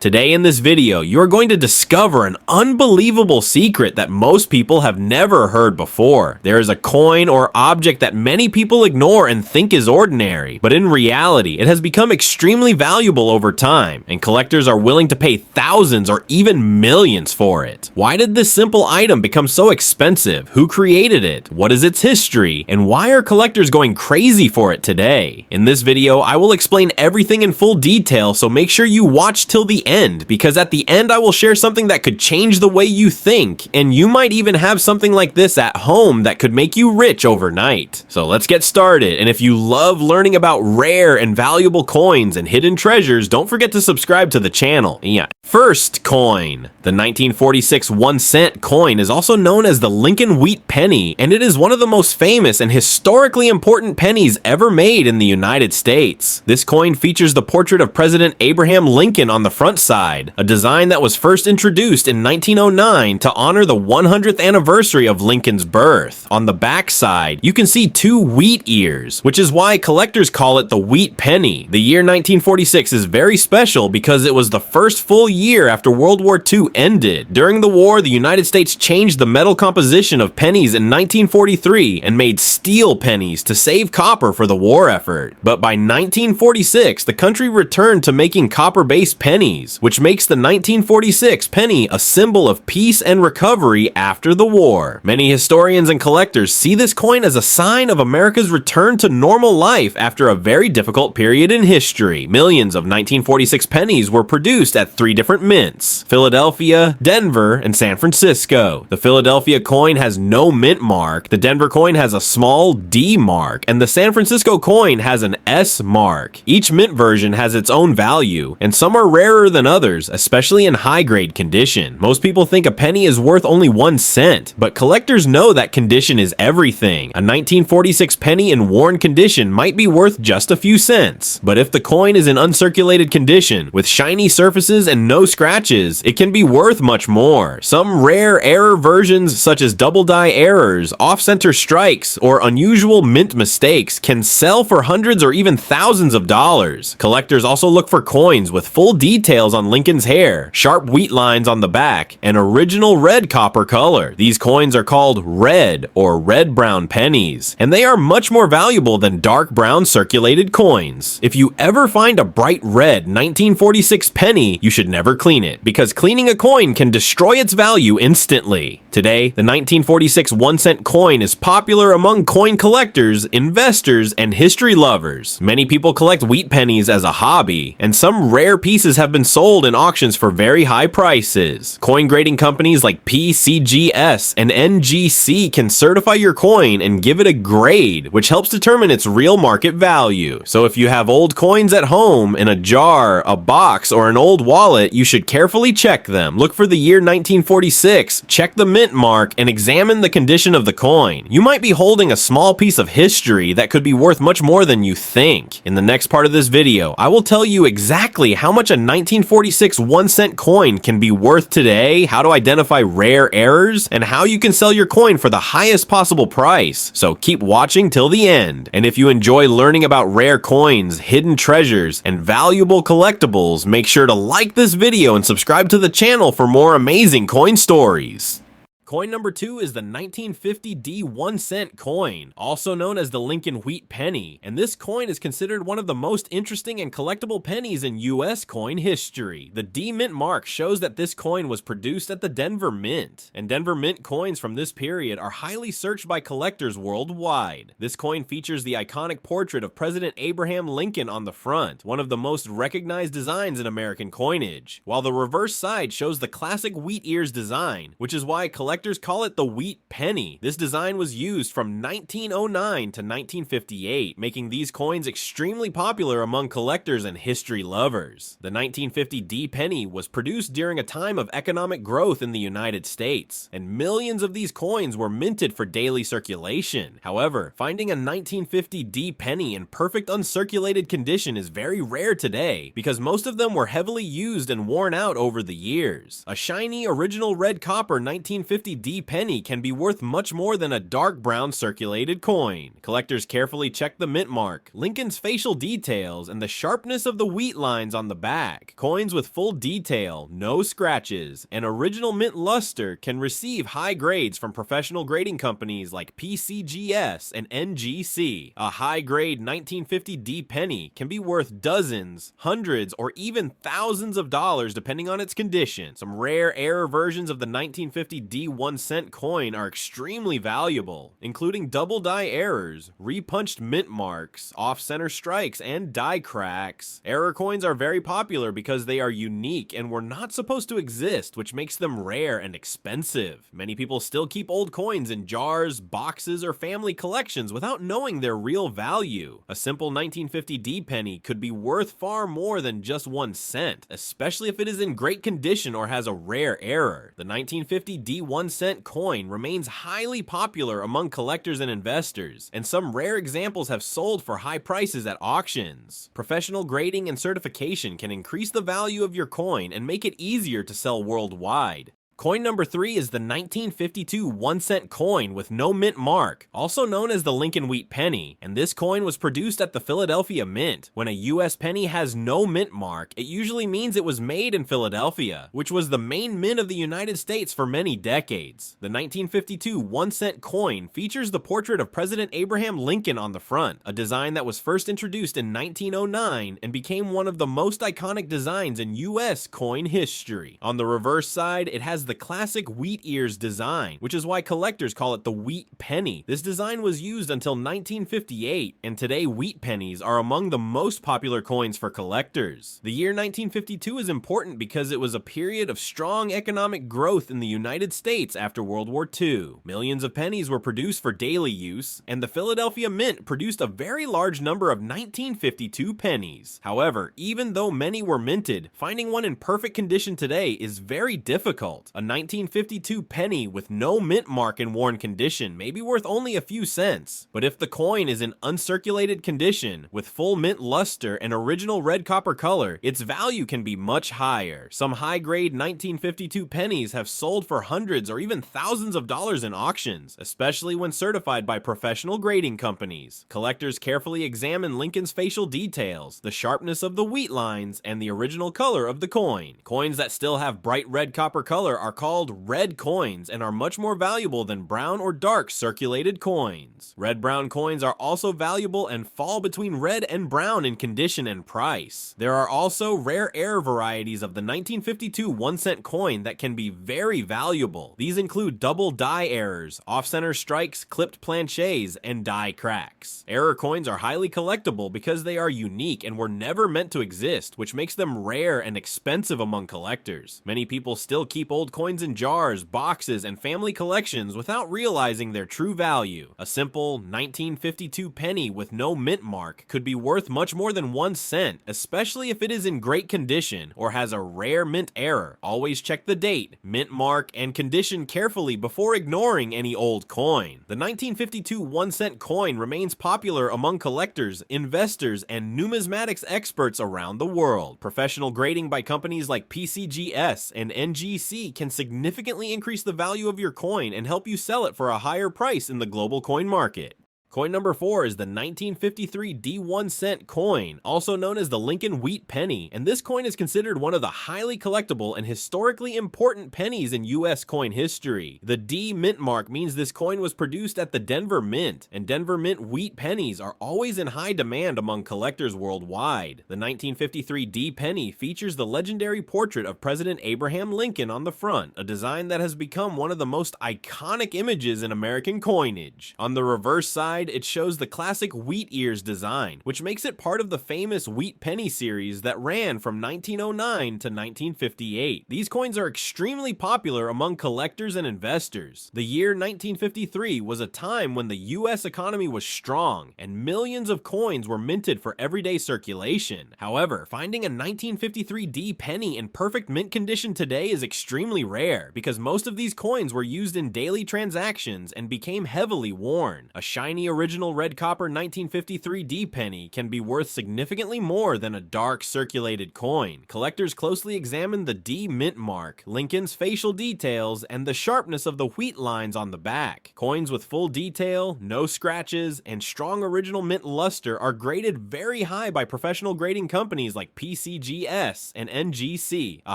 Today in this video, you're going to discover an unbelievable secret that most people have never heard before. There is a coin or object that many people ignore and think is ordinary, but in reality, it has become extremely valuable over time, and collectors are willing to pay thousands or even millions for it. Why did this simple item become so expensive? Who created it? What is its history? And why are collectors going crazy for it today? In this video, I will explain everything in full detail, so make sure you watch till the end, because at the end I will share something that could change the way you think, and you might even have something like this at home that could make you rich overnight. So let's get started, and if you love learning about rare and valuable coins and hidden treasures, don't forget to subscribe to the channel. Yeah. First coin. The 1946 1-cent coin is also known as the Lincoln Wheat Penny, and it is one of the most famous and historically important pennies ever made in the United States. This coin features the portrait of President Abraham Lincoln on the front side, a design that was first introduced in 1909 to honor the 100th anniversary of Lincoln's birth. On the back side, you can see two wheat ears, which is why collectors call it the Wheat Penny. The year 1946 is very special because it was the first full year after World War II ended. During the war, the United States changed the metal composition of pennies in 1943 and made steel pennies to save copper for the war effort. But by 1946, the country returned to making copper-based pennies, which makes the 1946 penny a symbol of peace and recovery after the war. Many historians and collectors see this coin as a sign of America's return to normal life after a very difficult period in history. Millions of 1946 pennies were produced at three different mints: Philadelphia, Denver, and San Francisco. The Philadelphia coin has no mint mark, the Denver coin has a small D mark, and the San Francisco coin has an S mark. Each mint version has its own value, and some are rarer than others, especially in high-grade condition. Most people think a penny is worth only 1 cent, but collectors know that condition is everything. A 1946 penny in worn condition might be worth just a few cents, but if the coin is in uncirculated condition, with shiny surfaces and no scratches, it can be worth much more. Some rare error versions, such as double die errors, off-center strikes, or unusual mint mistakes, can sell for hundreds or even thousands of dollars. Collectors also look for coins with full details on Lincoln's hair, sharp wheat lines on the back, and original red copper color. These coins are called red or red-brown pennies, and they are much more valuable than dark brown circulated coins. If you ever find a bright red 1946 penny, you should never clean it, because cleaning a coin can destroy its value instantly. Today, the 1946 1-cent coin is popular among coin collectors, investors, and history lovers. Many people collect wheat pennies as a hobby, and some rare pieces have been sold in auctions for very high prices. Coin grading companies like PCGS and NGC can certify your coin and give it a grade, which helps determine its real market value. So if you have old coins at home, in a jar, a box, or an old wallet, you should carefully check them. Look for the year 1946, check the mint mark, and examine the condition of the coin. You might be holding a small piece of history that could be worth much more than you think. In the next part of this video, I will tell you exactly how much a 1946 1-cent coin can be worth today, how to identify rare errors, and how you can sell your coin for the highest possible price. So keep watching till the end. And if you enjoy learning about rare coins, hidden treasures, and valuable collectibles, make sure to like this video and subscribe to the channel for more amazing coin stories. Coin number 2 is the 1950 D 1-cent coin, also known as the Lincoln Wheat Penny, and this coin is considered one of the most interesting and collectible pennies in US coin history. The D mint mark shows that this coin was produced at the Denver Mint, and Denver Mint coins from this period are highly searched by collectors worldwide. This coin features the iconic portrait of President Abraham Lincoln on the front, one of the most recognized designs in American coinage, while the reverse side shows the classic wheat ears design, which is why collectors call it the Wheat Penny. This design was used from 1909 to 1958, making these coins extremely popular among collectors and history lovers. The 1950 D penny was produced during a time of economic growth in the United States, and millions of these coins were minted for daily circulation. However, finding a 1950 D penny in perfect uncirculated condition is very rare today, because most of them were heavily used and worn out over the years. A shiny original red copper 1950 1950D penny can be worth much more than a dark brown circulated coin. Collectors carefully check the mint mark, Lincoln's facial details, and the sharpness of the wheat lines on the back. Coins with full detail, no scratches, and original mint luster can receive high grades from professional grading companies like PCGS and NGC. A high-grade 1950D penny can be worth dozens, hundreds, or even thousands of dollars depending on its condition. Some rare error versions of the 1950D 1-cent coin are extremely valuable, including double die errors, repunched mint marks, off-center strikes, and die cracks. Error coins are very popular because they are unique and were not supposed to exist, which makes them rare and expensive. Many people still keep old coins in jars, boxes, or family collections without knowing their real value. A simple 1950D penny could be worth far more than just 1 cent, especially if it is in great condition or has a rare error. The 1950D 1-cent coin remains highly popular among collectors and investors, and some rare examples have sold for high prices at auctions. Professional grading and certification can increase the value of your coin and make it easier to sell worldwide. Coin number 3 is the 1952 1-cent coin with no mint mark, also known as the Lincoln Wheat Penny, and this coin was produced at the Philadelphia Mint. When a US penny has no mint mark, it usually means it was made in Philadelphia, which was the main mint of the United States for many decades. The 1952 1-cent coin features the portrait of President Abraham Lincoln on the front, a design that was first introduced in 1909 and became one of the most iconic designs in US coin history. On the reverse side, it has the classic wheat ears design, which is why collectors call it the Wheat Penny. This design was used until 1958, and today wheat pennies are among the most popular coins for collectors. The year 1952 is important because it was a period of strong economic growth in the United States after World War II. Millions of pennies were produced for daily use, and the Philadelphia Mint produced a very large number of 1952 pennies. However, even though many were minted, finding one in perfect condition today is very difficult. A 1952 penny with no mint mark in worn condition may be worth only a few cents, but if the coin is in uncirculated condition, with full mint luster and original red copper color, its value can be much higher. Some high-grade 1952 pennies have sold for hundreds or even thousands of dollars in auctions, especially when certified by professional grading companies. Collectors carefully examine Lincoln's facial details, the sharpness of the wheat lines, and the original color of the coin. Coins that still have bright red copper color are called red coins and are much more valuable than brown or dark circulated coins. Red-brown coins are also valuable and fall between red and brown in condition and price. There are also rare air varieties of the 1952 1-cent coin that can be very valuable. These include double die errors, off-center strikes, clipped planchets, and die cracks. Error coins are highly collectible because they are unique and were never meant to exist, which makes them rare and expensive among collectors. Many people still keep old coins in jars, boxes, and family collections without realizing their true value. A simple 1952 penny with no mint mark could be worth much more than 1 cent, especially if it is in great condition or has a rare mint error. Always check the date, mint mark, and condition carefully before ignoring any old coin. The 1952 1-cent coin remains popular among collectors, investors, and numismatics experts around the world. Professional grading by companies like PCGS and NGC can significantly increase the value of your coin and help you sell it for a higher price in the global coin market. Coin number 4 is the 1953 D1-cent coin, also known as the Lincoln Wheat Penny, and this coin is considered one of the highly collectible and historically important pennies in US coin history. The D mint mark means this coin was produced at the Denver Mint, and Denver Mint wheat pennies are always in high demand among collectors worldwide. The 1953 D penny features the legendary portrait of President Abraham Lincoln on the front, a design that has become one of the most iconic images in American coinage. On the reverse side, it shows the classic wheat ears design, which makes it part of the famous Wheat Penny series that ran from 1909 to 1958. These coins are extremely popular among collectors and investors. The year 1953 was a time when the US economy was strong and millions of coins were minted for everyday circulation. However, finding a 1953 D penny in perfect mint condition today is extremely rare because most of these coins were used in daily transactions and became heavily worn. A shiny original red copper 1953 D penny can be worth significantly more than a dark circulated coin. Collectors closely examine the D mint mark, Lincoln's facial details, and the sharpness of the wheat lines on the back. Coins with full detail, no scratches, and strong original mint luster are graded very high by professional grading companies like PCGS and NGC. A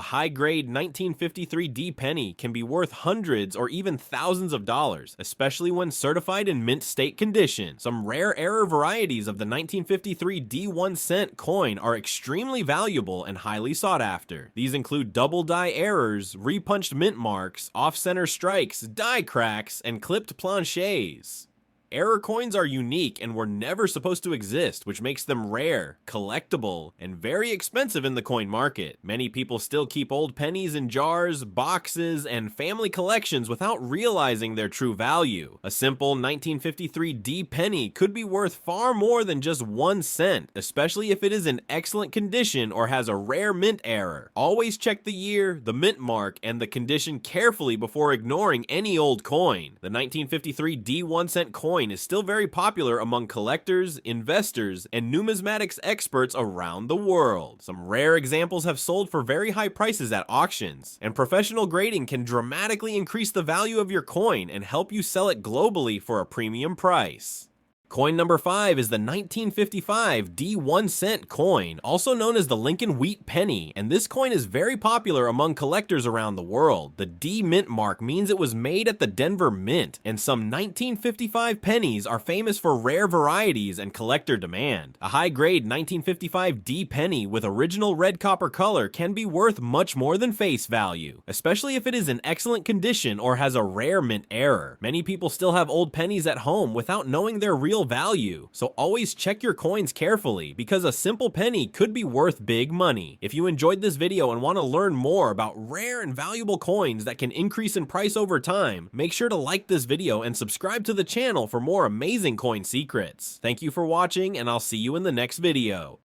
high-grade 1953 D penny can be worth hundreds or even thousands of dollars, especially when certified in mint state condition. Some rare error varieties of the 1953 D 1 cent coin are extremely valuable and highly sought after. These include double die errors, repunched mint marks, off-center strikes, die cracks, and clipped planchets. Error coins are unique and were never supposed to exist, which makes them rare, collectible, and very expensive in the coin market. Many people still keep old pennies in jars, boxes, and family collections without realizing their true value. A simple 1953 D penny could be worth far more than just 1 cent, especially if it is in excellent condition or has a rare mint error. Always check the year, the mint mark, and the condition carefully before ignoring any old coin. The 1953 D 1 cent coin is still very popular among collectors, investors, and numismatics experts around the world. Some rare examples have sold for very high prices at auctions, and professional grading can dramatically increase the value of your coin and help you sell it globally for a premium price. Coin number 5 is the 1955 D 1 cent coin, also known as the Lincoln Wheat Penny, and this coin is very popular among collectors around the world. The D mint mark means it was made at the Denver Mint, and some 1955 pennies are famous for rare varieties and collector demand. A high-grade 1955 D penny with original red copper color can be worth much more than face value, especially if it is in excellent condition or has a rare mint error. Many people still have old pennies at home without knowing their real value, so always check your coins carefully because a simple penny could be worth big money. If you enjoyed this video and want to learn more about rare and valuable coins that can increase in price over time, make sure to like this video and subscribe to the channel for more amazing coin secrets. Thank you for watching, and I'll see you in the next video.